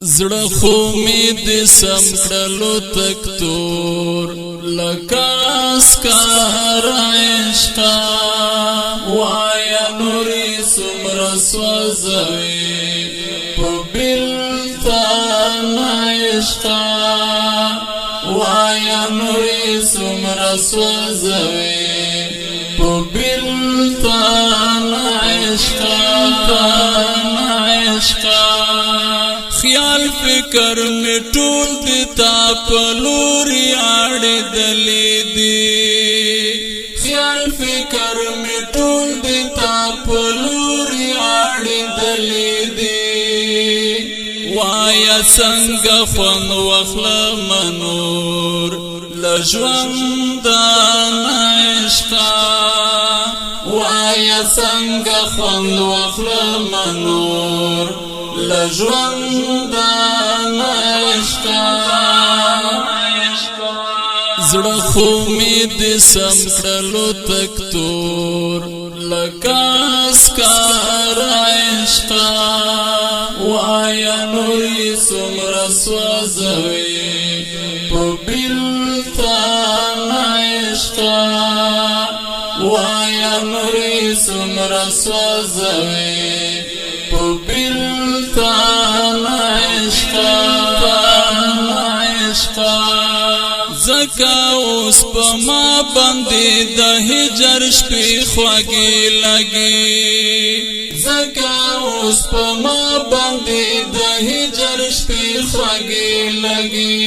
زړه خو می د سم کړلو تک تور لکاس کار عشقا وایا نوري سمر سوزوي په بلتان عشقا وایا نوري سمر سوزوي په بلتان عشقا خیال فکر میں ټول دی تا پلوری آڑی دلی دی خیال فکر میں ټول دی تا پلوری آڑی دلی دی وایا سنگ خون وخل منور لجوندان عشقا وایا سنگ خون وخل منور لجوندان عشقا زړه خو می د سم کړلو تک تور لکاس کار عشقا وایا نوري سمر سوزوي په بلتان عشقا وایا نوري سمر سوزوي په بلتان عشقا زکا اوس په ما باندې د هجر شپې خوږې لګي زکا اوس په ما باندې د هجر شپې خوږې لګي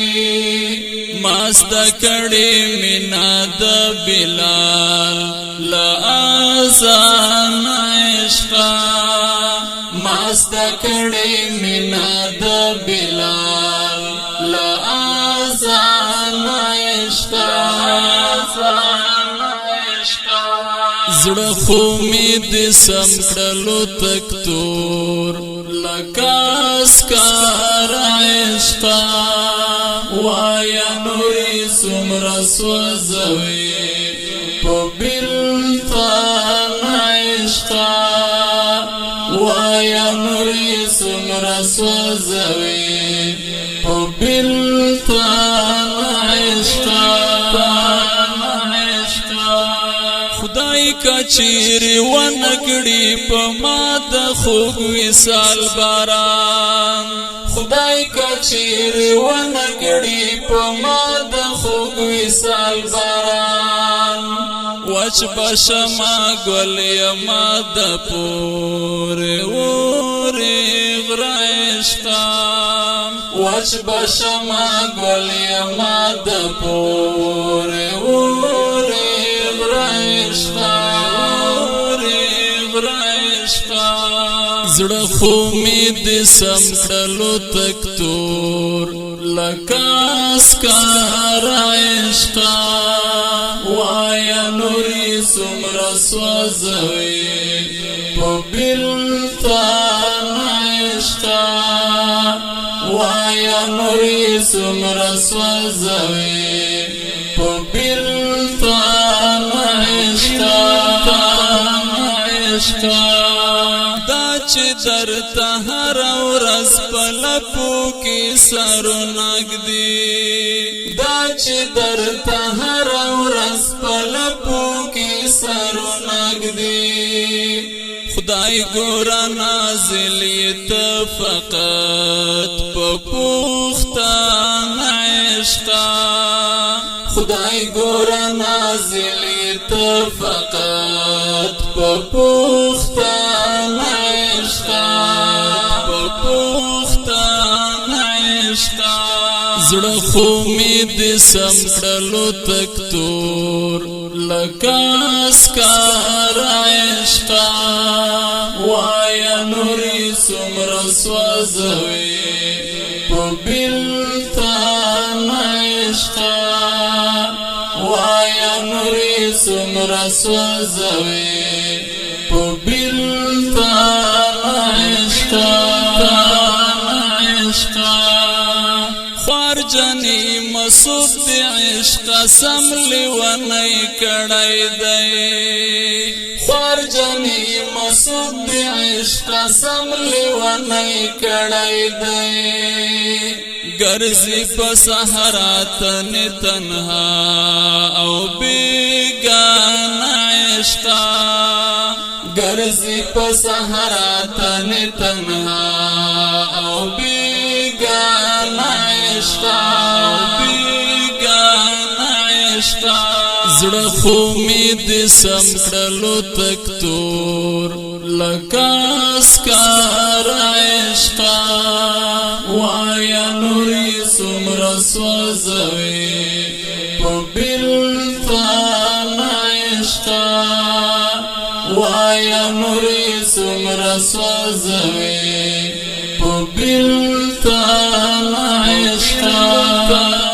ماست کړي مینا د بلال لا اذان عشقا ماست کړي مینا د بلال لا اذان عشقا زړه خو می د سم کړلو تک تور لکاس کار عشقا وایا نوري سمر سوزوي په بلتان عشقا وایا نوري سمر سوزوي په بلتان عشقا خدای کا چیرې ونکړي په ما د خوږ وصال باران خدای کا چیرې ونکړي په ما د خوږ وصال باران وچ بشما ګل یما د پورې اورې غره عشقا وچ بشما ګل یما د پورې اورې زړه خو می د سم کړلو تک تور لکاس کار عشقا وایا نوري سمر سوزوي په بلتان عشقا وایا نوري سمر سوزوي په بلتان عشقا دا چې درته هر ورځ په لپو کې سرو نږدې دا چې درته هر ورځ په لپو کې سرو نږدې خدای ګوره نازل یې ته فقط په پوښتان عشقا خدای ګوره نازل یې ته فقط په پوښتان عشقا په پوښتان عشقا زړه خو می د سم کړلو تک تور لکاس کار عشقا وایا نوري سمر سوزوي په بلتان عشقا وایا نوري سمر سوزوي په بلتان عشقا خوار جنی مسود دی عشق سم لیونی کڑای دی خوار جنی مسود دی عشق سم لیونی کڑای دی ګرځي په صحرا تن تنها او بیگانه عشقا ګرځي په صحرا تن تنها او بیگانه عشقا زړه خو می د سم کړلو تک تور لکاس کار عشقا وایا نوري څومره سوځوي په بېلتان عشقا وایا نوري څومره سوځوي په بېلتان عشقا